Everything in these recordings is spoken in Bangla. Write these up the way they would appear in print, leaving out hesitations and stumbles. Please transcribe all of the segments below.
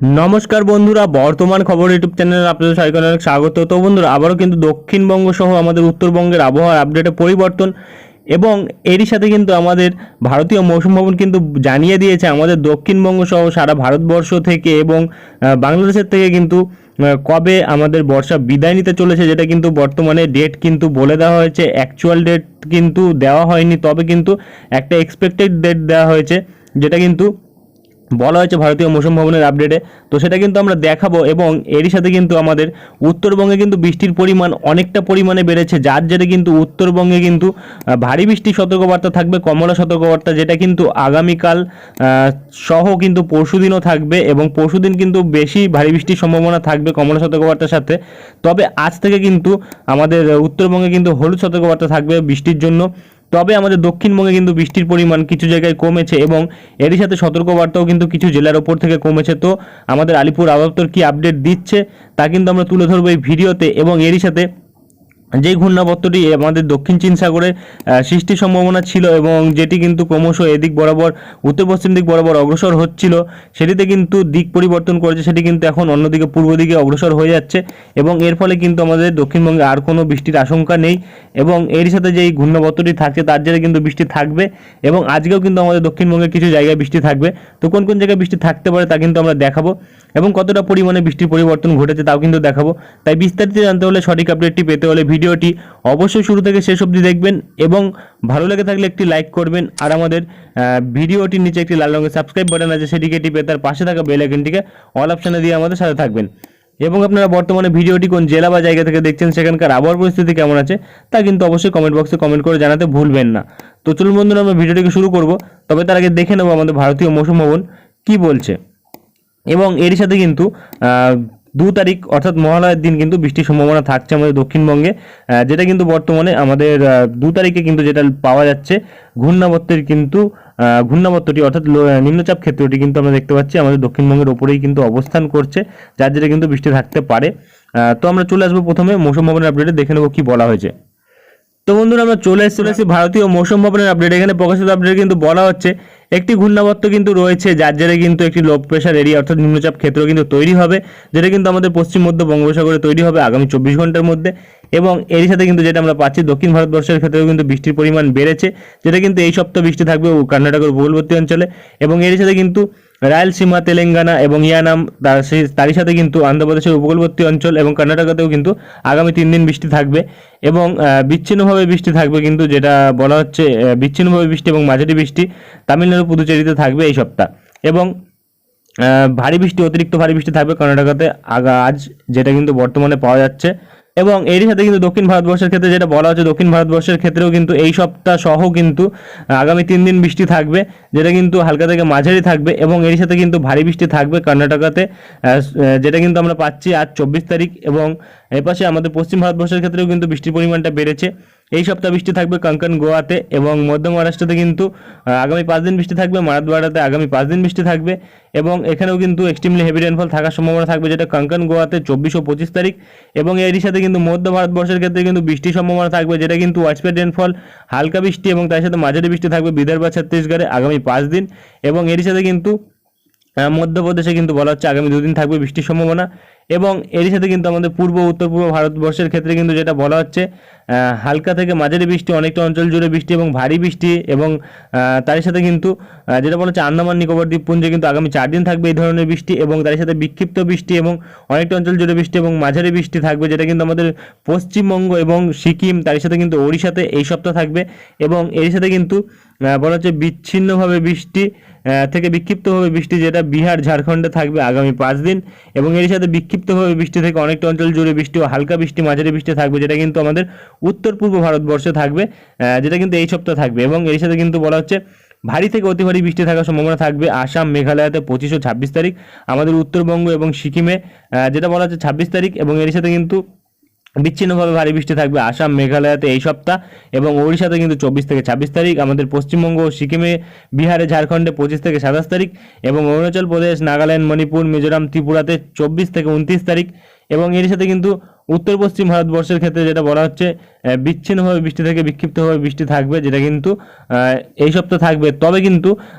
নমস্কার বন্ধুরা, বর্তমান খবর ইউটিউব চ্যানেলে আপনাদের সবাইকে অনেক স্বাগত। তো বন্ধুরা, আবারও কিন্তু দক্ষিণবঙ্গ সহ আমাদের উত্তরবঙ্গের আবহাওয়ার আপডেটে পরিবর্তন এবং এরই সাথে কিন্তু আমাদের ভারতীয় মৌসুম ভবন কিন্তু জানিয়ে দিয়েছে আমাদের দক্ষিণবঙ্গ সহ সারা ভারতবর্ষ থেকে এবং বাংলাদেশের থেকে কিন্তু কবে আমাদের বর্ষা বিদায় নিতে চলেছে, যেটা কিন্তু বর্তমানে ডেট কিন্তু বলে দেওয়া হয়েছে। অ্যাকচুয়াল ডেট কিন্তু দেওয়া হয়নি, তবে কিন্তু একটা এক্সপেক্টেড ডেট দেওয়া হয়েছে, যেটা কিন্তু বলা হয়েছে ভারতীয় মৌসুম ভবনের আপডেটে। তো সেটা কিন্তু আমরা দেখাবো এবং এরই সাথে কিন্তু আমাদের উত্তরবঙ্গে কিন্তু বৃষ্টির পরিমাণ অনেকটা পরিমাণে বেড়েছে, যার জেরে কিন্তু উত্তরবঙ্গে কিন্তু ভারী বৃষ্টির সতর্কবার্তা থাকবে, কমলা সতর্কবার্তা, যেটা কিন্তু আগামীকাল সহ কিন্তু পরশুদিনও থাকবে এবং পরশুদিন কিন্তু বেশি ভারী বৃষ্টির সম্ভাবনা থাকবে কমলা সতর্কবার্তার সাথে। তবে আজ থেকে কিন্তু আমাদের উত্তরবঙ্গে কিন্তু হলুদ সতর্কবার্তা থাকবে বৃষ্টির জন্য। তবে আমাদের দক্ষিণবঙ্গে কিন্তু বৃষ্টির পরিমাণ কিছু জায়গায় কমেছে এবং এরই সাথে সতর্কবার্তাও কিন্তু কিছু জেলার ওপর থেকে কমেছে। তো আমাদের আলিপুর আবহাওয়া দপ্তর কী আপডেট দিচ্ছে তা কিন্তু আমরা তুলে ধরবো এই ভিডিওতে। এবং এরই সাথে যেই ঘূর্ণাবর্তটি আমাদের দক্ষিণ চীন সাগরে সৃষ্টির সম্ভাবনা ছিল এবং যেটি কিন্তু ক্রমশ এদিক বরাবর উত্তর পশ্চিম দিক বরাবর অগ্রসর হচ্ছিল, সেটিতে কিন্তু দিক পরিবর্তন করেছে, সেটি কিন্তু এখন অন্যদিকে পূর্ব দিকে অগ্রসর হয়ে যাচ্ছে এবং এর ফলে কিন্তু আমাদের দক্ষিণবঙ্গে আর কোনো বৃষ্টির আশঙ্কা নেই। এবং এর সাথে যেই ঘূর্ণাবর্তটি থাকছে তার জেরে কিন্তু বৃষ্টি থাকবে এবং আজকেও কিন্তু আমাদের দক্ষিণবঙ্গে কিছু জায়গায় বৃষ্টি থাকবে। তো কোন কোন জায়গায় বৃষ্টি থাকতে পারে তা কিন্তু আমরা দেখাবো এবং কতটা পরিমাণে বৃষ্টির পরিবর্তন ঘটেছে তাও কিন্তু দেখাবো। তাই বিস্তারিত জানতে হলে, সঠিক আপডেটটি পেতে হলে ভিডিওটি অবশ্যই শুরু থেকে শেষ অবধি দেখবেন এবং ভালো লেগে থাকলে একটি লাইক করবেন আর আমাদের ভিডিওটির নিচে একটি লাল রঙের সাবস্ক্রাইব বাটন আছে, সেটিকে টিপে তার পাশে থাকা বেল আইকনটিকে অল অপশনে দিয়ে আমাদের সাথে থাকবেন। এবং আপনারা বর্তমানে ভিডিওটি কোন জেলা বা জায়গা থেকে দেখছেন, সেখানকার আবহাওয়ার পরিস্থিতি কেমন আছে তা কিন্তু অবশ্যই কমেন্ট বক্সে কমেন্ট করে জানাতে ভুলবেন না। তো চলুন বন্ধুরা, আমরা ভিডিওটিকে শুরু করব। তবে তার আগে দেখে নেব আমাদের ভারতীয় মৌসুম ভবন কী বলছে। এবং এরই সাথে কিন্তু 2 তারিখ অর্থাৎ মহালয়ার দিন কিন্তু বৃষ্টির সম্ভাবনা থাকছে আমাদের দক্ষিণবঙ্গে, যেটা কিন্তু বর্তমানে আমাদের 2 তারিখে কিন্তু যেটা পাওয়া যাচ্ছে ঘূর্ণাবর্তটি অর্থাৎ নিম্নচাপ ক্ষেত্রটি কিন্তু আমরা দেখতে পাচ্ছি আমাদের দক্ষিণবঙ্গের ওপরেই কিন্তু অবস্থান করছে, যার জেরে কিন্তু বৃষ্টি থাকতে পারে। তো আমরা চলে আসবো প্রথমে মৌসুম ভবনের আপডেটে, দেখে নেবো কি বলা হয়েছে। তো বন্ধুরা, আমরা চলে এসেছি ভারতীয় মৌসুম ভবনের আপডেট। এখানে প্রকাশিত আপডেট কিন্তু বলা হচ্ছে একটি ঘূর্ণাবর্ত কিন্তু রয়েছে, যার জেরে কিন্তু একটি লো প্রেশার এরিয়া অর্থাৎ নিম্নচাপ ক্ষেত্র কিন্তু তৈরি হবে, যেটা কিন্তু আমাদের পশ্চিম মধ্য বঙ্গোপসাগরে তৈরি হবে আগামী 24 ঘন্টার মধ্যে। এবং এরই সাথে কিন্তু যেটা আমরা পাচ্ছি দক্ষিণ ভারতবর্ষের ক্ষেত্রেও কিন্তু বৃষ্টির পরিমাণ বেড়েছে, যেটা কিন্তু এই সপ্তাহে বৃষ্টি থাকবে কর্ণাটকের উপকূলবর্তী অঞ্চলে। এবং এরই সাথে কিন্তু রায়লসীমা, তেলেঙ্গানা এবং ইয়ানাম, তারই সাথে কিন্তু অন্ধ্রপ্রদেশের উপকূলবর্তী অঞ্চল এবং কর্ণাটকেও কিন্তু আগামী 3 দিন বৃষ্টি থাকবে এবং বিচ্ছিন্নভাবে বৃষ্টি থাকবে, কিন্তু যেটা বলা হচ্ছে বিচ্ছিন্নভাবে বৃষ্টি এবং মাঝারি বৃষ্টি তামিলনাড়ু, পুদুচেরিতে থাকবে এই সপ্তাহ। এবং ভারী বৃষ্টি, অতিরিক্ত ভারী বৃষ্টি থাকবে কর্ণাটকাতে আজ, যেটা কিন্তু বর্তমানে পাওয়া যাচ্ছে। এবং এরই সাথে কিন্তু দক্ষিণ ভারতবর্ষের ক্ষেত্রে যেটা বলা হচ্ছে, দক্ষিণ ভারতবর্ষের ক্ষেত্রেও কিন্তু এই সপ্তাহ সহ কিন্তু আগামী 3 দিন বৃষ্টি থাকবে, যেটা কিন্তু হালকা থেকে মাঝারি থাকবে। এবং এরই সাথে কিন্তু ভারী বৃষ্টি থাকবে কর্ণাটকাতে, যেটা কিন্তু আমরা পাচ্ছি আজ 24 তারিখ। এবং এপাশে আমাদের পশ্চিম ভারতবর্ষের ক্ষেত্রেও কিন্তু বৃষ্টির পরিমাণটা বেড়েছে। এই সপ্তাহ বৃষ্টি থাকবে কঙ্কন, গোয়াতে এবং মধ্য মহারাষ্ট্রতে কিন্তু আগামী 5 দিন বৃষ্টি থাকবে, মারাঠওয়াড়াতে আগামী 5 দিন বৃষ্টি থাকবে এবং এখানেও কিন্তু এক্সট্রিমলি হেভি রেনফল থাকার সম্ভাবনা থাকবে, যেটা কঙ্কন, গোয়াতে 24 ও 25 তারিখ। এবং এরই সাথে কিন্তু মধ্য ভারতবর্ষের ক্ষেত্রে কিন্তু বৃষ্টির সম্ভাবনা থাকবে, যেটা কিন্তু ওয়াইডস্প্রেড রেনফল, হালকা বৃষ্টি এবং তার সাথে মাঝারি বৃষ্টি থাকবে বিদর্ভ, ছত্তিশগড়ে আগামী 5 দিন। এবং এরই সাথে কিন্তু মধ্যপ্রদেশে কিন্তু বলা হচ্ছে আগামী 2 দিন থাকবে বৃষ্টির সম্ভাবনা। এবং এরই সাথে কিন্তু আমাদের পূর্ব উত্তর পূর্ব ভারতবর্ষের ক্ষেত্রে কিন্তু যেটা বলা হচ্ছে হালকা থেকে মাঝারি বৃষ্টি, অনেকটা অঞ্চল জুড়ে বৃষ্টি এবং ভারী বৃষ্টি। এবং তার সাথে কিন্তু যেটা বলা হচ্ছে আন্দামান নিকোবর দ্বীপপুঞ্জে কিন্তু আগামী 4 দিন থাকবে এই ধরনের বৃষ্টি এবং তার সাথে বিক্ষিপ্ত বৃষ্টি এবং অনেকটা অঞ্চল জুড়ে বৃষ্টি এবং মাঝারি বৃষ্টি থাকবে, যেটা কিন্তু আমাদের পশ্চিমবঙ্গ এবং সিকিম, তার সাথে কিন্তু ওড়িশাতে এই সপ্তাহ থাকবে। এবং এর সাথে কিন্তু বলা হচ্ছে বিচ্ছিন্নভাবে বৃষ্টি থেকে বিক্ষিপ্তভাবে বৃষ্টি, যেটা বিহার, ঝাড়খণ্ডে থাকবে আগামী 5 দিন। এবং এর সাথে বিক্ষিপ্তভাবে বৃষ্টি থেকে অনেকটা অঞ্চল জুড়ে বৃষ্টি ও হালকা বৃষ্টি, মাঝারি বৃষ্টি থাকবে, যেটা কিন্তু আমাদের উত্তর পূর্ব ভারতবর্ষে থাকবে, যেটা কিন্তু এই সপ্তাহ থাকবে। এবং এর সাথে কিন্তু বলা হচ্ছে ভারী থেকে অতি ভারী বৃষ্টি থাকার সম্ভাবনা থাকবে আসাম, মেঘালয়তে 25 ও 26 তারিখ, আমাদের উত্তরবঙ্গ এবং সিকিমে যেটা বলা হচ্ছে 26 তারিখ। এবং এর সাথে কিন্তু বিচ্ছিন্নভাবে ভারী বৃষ্টি থাকবে আসাম, মেঘালয়তে এই সপ্তাহ এবং ওড়িশাতে কিন্তু 24 থেকে 26 তারিখ, আমাদের পশ্চিমবঙ্গ ও সিকিমে, বিহারে, ঝাড়খণ্ডে 25 থেকে 27 তারিখ এবং অরুণাচল প্রদেশ, নাগাল্যান্ড, মণিপুর, মিজোরাম, ত্রিপুরাতে 24 থেকে 29 তারিখ। এবং এর সাথে কিন্তু উত্তর পশ্চিম ভারতবর্ষের ক্ষেত্রে যেটা বলা হচ্ছে বিচ্ছিন্নভাবে বৃষ্টি থেকে বিক্ষিপ্তভাবে বৃষ্টি থাকবে, যেটা কিন্তু এই সপ্তাহ থাকবে। তবে কিন্তু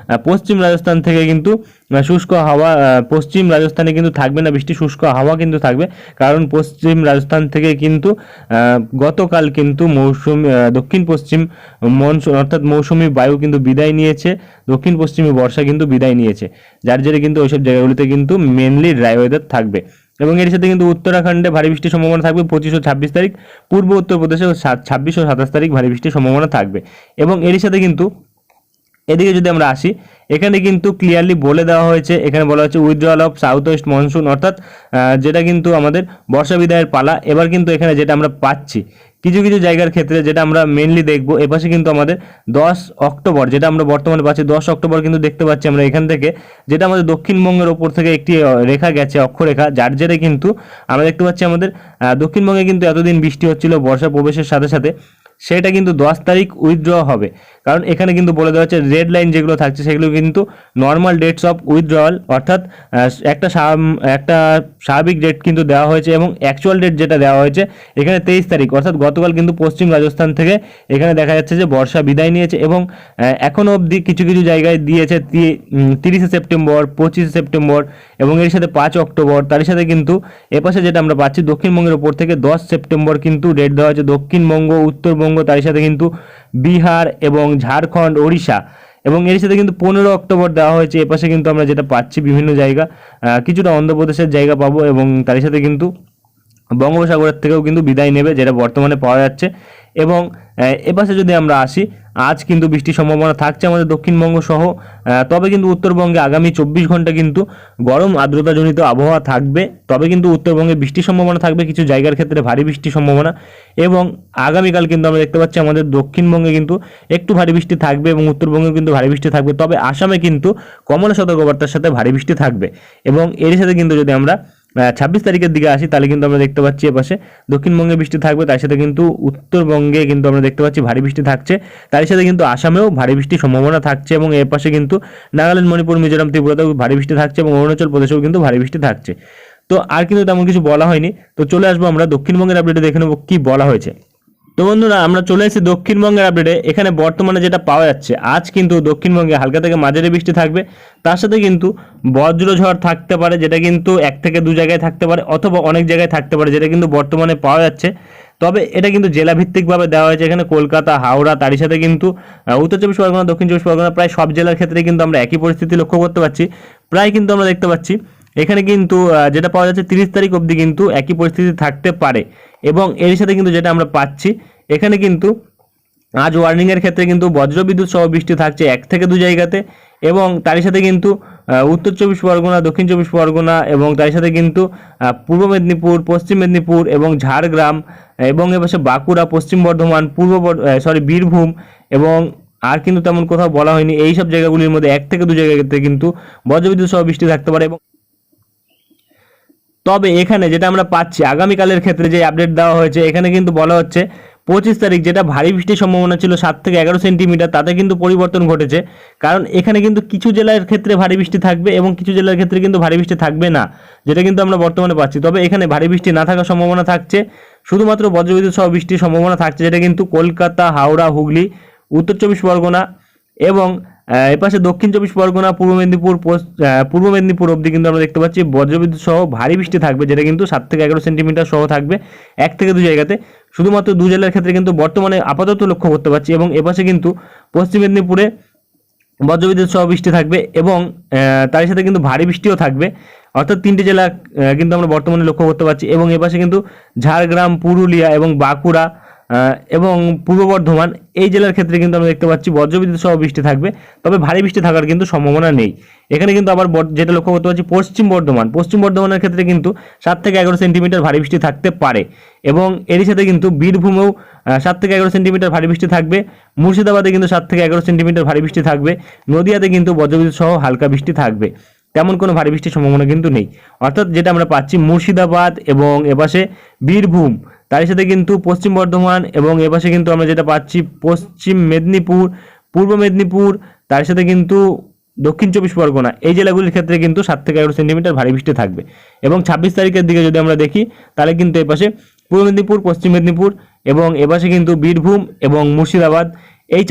পশ্চিম রাজস্থান থেকে কিন্তু শুষ্ক হাওয়া, পশ্চিম রাজস্থানে কিন্তু থাকবে না বৃষ্টি, শুষ্ক হাওয়া কিন্তু থাকবে। কারণ পশ্চিম রাজস্থান থেকে কিন্তু গতকাল কিন্তু দক্ষিণ পশ্চিম মনসুন অর্থাৎ মৌসুমি বায়ু কিন্তু বিদায় নিয়েছে, দক্ষিণ পশ্চিমী বর্ষা কিন্তু বিদায় নিয়েছে, যার জেরে কিন্তু ওইসব জায়গাগুলিতে কিন্তু মেনলি ড্রাই ওয়েদার থাকবে। এবং এর সাথে কিন্তু উত্তরাখণ্ডে ভারী বৃষ্টির সম্ভাবনা থাকবে 25 ও 26 তারিখ, পূর্ব উত্তরপ্রদেশে 26 ও 27 তারিখ ভারী বৃষ্টির সম্ভাবনা থাকবে। এবং এর সাথে কিন্তু এদিকে যদি আমরা আসি, এখানে কিন্তু ক্লিয়ারলি বলে দেওয়া হয়েছে, এখানে বলা হচ্ছে withdrawal of south West monsoon, অর্থাৎ যেটা কিন্তু আমাদের বর্ষা বিদায়ের পালা। এবার কিন্তু এখানে যেটা আমরা পাচ্ছি কিছু কিছু জায়গার ক্ষেত্রে, যেটা আমরা মেনলি দেখব, এপাশে কিন্তু আমাদের 10 অক্টোবর, যেটা আমরা বর্তমানে পাচ্ছি 10 অক্টোবর কিন্তু দেখতে পাচ্ছি আমরা এখান থেকে, যেটা আমাদের দক্ষিণবঙ্গের ওপর থেকে একটি রেখা গেছে, অক্ষরেখা, যার জেরে কিন্তু আমরা দেখতে পাচ্ছি আমাদের দক্ষিণবঙ্গে কিন্তু এতদিন বৃষ্টি হচ্ছিল বর্ষা প্রবেশের সাথে সাথে, সেটা কিন্তু 10 তারিখ উইথড্র হবে। কারণ এখানে কিন্তু বলে দেওয়া হচ্ছে রেড লাইন যেগুলো থাকছে সেগুলো কিন্তু নর্মাল ডেটস অফ উইথড্রয়াল, অর্থাৎ একটা স্বাভাবিক ডেট কিন্তু দেওয়া হয়েছে, এবং অ্যাকচুয়াল ডেট যেটা দেওয়া হয়েছে এখানে 23 তারিখ, অর্থাৎ গতকাল কিন্তু পশ্চিম রাজস্থান থেকে এখানে দেখা যাচ্ছে যে বর্ষা বিদায় নিয়েছে। এবং এখনও অবধি কিছু কিছু জায়গায় দিয়েছে 30শে সেপ্টেম্বর, 25শে সেপ্টেম্বর, এবং এর সাথে 5 অক্টোবর। তার সাথে কিন্তু এপাশে যেটা আমরা পাচ্ছি দক্ষিণবঙ্গের ওপর থেকে 10 সেপ্টেম্বর কিন্তু ডেট দেওয়া হয়েছে দক্ষিণবঙ্গ, উত্তরবঙ্গ, তার সাথে কিন্তু বিহার এবং ঝাড়খণ্ড, ওড়িশা। এবং এর সাথে কিন্তু 15 অক্টোবর দেওয়া হয়েছে। এপাশে কিন্তু আমরা যেটা পাচ্ছি বিভিন্ন জায়গা, কিছুটা অন্ধ্রপ্রদেশের জায়গা পাবো, এবং তার সাথে কিন্তু বঙ্গোপসাগরের থেকেও কিন্তু বিদায় নেবে, যেটা বর্তমানে পাওয়া যাচ্ছে। এবং এপাশে যদি আমরা আসি, আজ কিন্তু বৃষ্টির সম্ভাবনা থাকছে আমাদের দক্ষিণবঙ্গ সহ, তবে কিন্তু উত্তরবঙ্গে আগামী 24 ঘন্টা কিন্তু গরম আর্দ্রতাজনিত আবহাওয়া থাকবে। তবে কিন্তু উত্তরবঙ্গে বৃষ্টির সম্ভাবনা থাকবে, কিছু জায়গার ক্ষেত্রে ভারী বৃষ্টির সম্ভাবনা। এবং আগামীকাল কিন্তু আমরা দেখতে পাচ্ছি আমাদের দক্ষিণবঙ্গে কিন্তু একটু ভারী বৃষ্টি থাকবে, এবং উত্তরবঙ্গে কিন্তু ভারী বৃষ্টি থাকবে। তবে আসামে কিন্তু কমলা সতর্কবার্তার সাথে ভারী বৃষ্টি থাকবে। এবং এর সাথে কিন্তু যদি আমরা 26 তারিখের দিকে আসি, তাহলে কিন্তু আমরা দেখতে পাচ্ছি এপাশে দক্ষিণবঙ্গে বৃষ্টি থাকবে, তার সাথে কিন্তু উত্তরবঙ্গে কিন্তু আমরা দেখতে পাচ্ছি ভারী বৃষ্টি থাকছে, তার সাথে কিন্তু আসামেও ভারী বৃষ্টির সম্ভাবনা থাকছে। এবং এর পাশে কিন্তু নাগাল্যান্ড, মণিপুর, মিজোরাম, ত্রিপুরাতেও ভারী বৃষ্টি থাকছে, এবং অরুণাচল প্রদেশেও কিন্তু ভারী বৃষ্টি থাকছে। তো আর কিন্তু তেমন কিছু বলা হয়নি। তো চলে আসবো আমরা দক্ষিণবঙ্গের আপডেটে, দেখে নেবো কি বলা হয়েছে। তো বন্ধুরা, আমরা চলে এসেছি দক্ষিণবঙ্গের আপডেটে। এখানে বর্তমানে যেটা পাওয়া যাচ্ছে, আজ কিন্তু দক্ষিণবঙ্গে হালকা থেকে মাঝারি বৃষ্টি থাকবে, তার সাথে কিন্তু বজ্রঝড় থাকতে পারে, যেটা কিন্তু 1 থেকে 2 জায়গায় থাকতে পারে, অথবা অনেক জায়গায় থাকতে পারে, যেটা কিন্তু বর্তমানে পাওয়া যাচ্ছে। তবে এটা কিন্তু জেলা ভিত্তিকভাবে দেওয়া হয়েছে, এখানে কলকাতা, হাওড়া, তারই সাথে কিন্তু উত্তর চব্বিশ পরগনা, দক্ষিণ চব্বিশ পরগনা, প্রায় সব জেলার ক্ষেত্রে কিন্তু আমরা একই পরিস্থিতি লক্ষ্য করতে পারছি। প্রায় কিন্তু আমরা দেখতে পাচ্ছি এখানে কিন্তু যেটা পাওয়া যাচ্ছে 30 তারিখ অবধি কিন্তু একই পরিস্থিতি থাকতে পারে। এবং এর সাথে কিন্তু যেটা আমরা পাচ্ছি, এখানে কিন্তু আজ ওয়ার্নিংয়ের ক্ষেত্রে কিন্তু বজ্রবিদ্যুৎ সহ বৃষ্টি থাকছে 1 থেকে 2 জায়গাতে। এবং তারই সাথে কিন্তু উত্তর চব্বিশ পরগনা, দক্ষিণ চব্বিশ পরগনা, এবং তার সাথে কিন্তু পূর্ব মেদিনীপুর, পশ্চিম মেদিনীপুর এবং ঝাড়গ্রাম, এবং এপাশে বাঁকুড়া, পশ্চিম বর্ধমান, বীরভূম, এবং আর কিন্তু তেমন কোথাও বলা হয়নি। এই সব জায়গাগুলির মধ্যে 1 থেকে 2 জায়গাতে কিন্তু বজ্রবিদ্যুৎ সহ বৃষ্টি থাকতে পারে। এবং তবে এখানে যেটা আমরা পাচ্ছি আগামীকালের ক্ষেত্রে যে আপডেট দেওয়া হয়েছে, এখানে কিন্তু বলা হচ্ছে 25 তারিখ যেটা ভারী বৃষ্টির সম্ভাবনা ছিল 7 থেকে 11 সেন্টিমিটার, তাতে কিন্তু পরিবর্তন ঘটেছে। কারণ এখানে কিন্তু কিছু জেলার ক্ষেত্রে ভারী বৃষ্টি থাকবে, এবং কিছু জেলার ক্ষেত্রে কিন্তু ভারী বৃষ্টি থাকবে না, যেটা কিন্তু আমরা বর্তমানে পাচ্ছি। তবে এখানে ভারী বৃষ্টি না থাকার সম্ভাবনা থাকছে, শুধুমাত্র বজ্রবিদ্যুৎ সহ বৃষ্টির সম্ভাবনা থাকছে, যেটা কিন্তু কলকাতা, হাওড়া, হুগলি, উত্তর চব্বিশ পরগনা, এবং এপাশে দক্ষিণ চব্বিশ পরগনা, পূর্ব মেদিনীপুর অবধি কিন্তু আমরা দেখতে পাচ্ছি বজ্রবিদ্যুৎ সহ ভারী বৃষ্টি থাকবে, যেটা কিন্তু 7 থেকে 11 সেন্টিমিটার সহ থাকবে 1 থেকে 2 জায়গাতে। শুধুমাত্র 2 জেলার ক্ষেত্রে কিন্তু বর্তমানে আপাতত লক্ষ্য করতে পারছি। এবং এপাশে কিন্তু পশ্চিম মেদিনীপুরে বজ্রবিদ্যুৎ সহ বৃষ্টি থাকবে, এবং তার সাথে কিন্তু ভারী বৃষ্টিও থাকবে, অর্থাৎ 3টি জেলা কিন্তু আমরা বর্তমানে লক্ষ্য করতে পারছি। এবং এপাশে কিন্তু ঝাড়গ্রাম, পুরুলিয়া এবং বাঁকুড়া এবং পূর্ব বর্ধমান, এই জেলার ক্ষেত্রে কিন্তু আমরা দেখতে পাচ্ছি বজ্রবিদ্যুৎ সহ বৃষ্টি থাকবে, তবে ভারী বৃষ্টি থাকার কিন্তু সম্ভাবনা নেই। এখানে কিন্তু আবার যেটা লক্ষ্য করতে পারছি পশ্চিম বর্ধমানের ক্ষেত্রে কিন্তু 7 থেকে 11 সেন্টিমিটার ভারী বৃষ্টি থাকতে পারে। এবং এরই সাথে কিন্তু বীরভূমেও 7 থেকে 11 সেন্টিমিটার ভারী বৃষ্টি থাকবে, মুর্শিদাবাদে কিন্তু 7 থেকে 11 সেন্টিমিটার ভারী বৃষ্টি থাকবে, নদিয়াতে কিন্তু বজ্রবিদ্যুৎ সহ হালকা বৃষ্টি থাকবে, তেমন কোনো ভারী বৃষ্টির সম্ভাবনা কিন্তু নেই। অর্থাৎ যেটা আমরা পাচ্ছি মুর্শিদাবাদ এবং এপাশে বীরভূম, তার সাথে কিন্তু পশ্চিম বর্ধমান, এবং এপাশে কিন্তু আমরা যেটা পাচ্ছি পশ্চিম মেদিনীপুর, পূর্ব মেদিনীপুর, তার সাথে কিন্তু দক্ষিণ চব্বিশ পরগনা এই জেলাগুলির ক্ষেত্রে কিন্তু 7 থেকে 11 সেন্টিমিটার ভারী বৃষ্টি থাকবে। এবং 26 তারিখের দিকে যদি আমরা দেখি তাহলে কিন্তু এপাশে পূর্ব মেদিনীপুর, পশ্চিম মেদিনীপুর এবং এপাশে কিন্তু বীরভূম এবং মুর্শিদাবাদ এই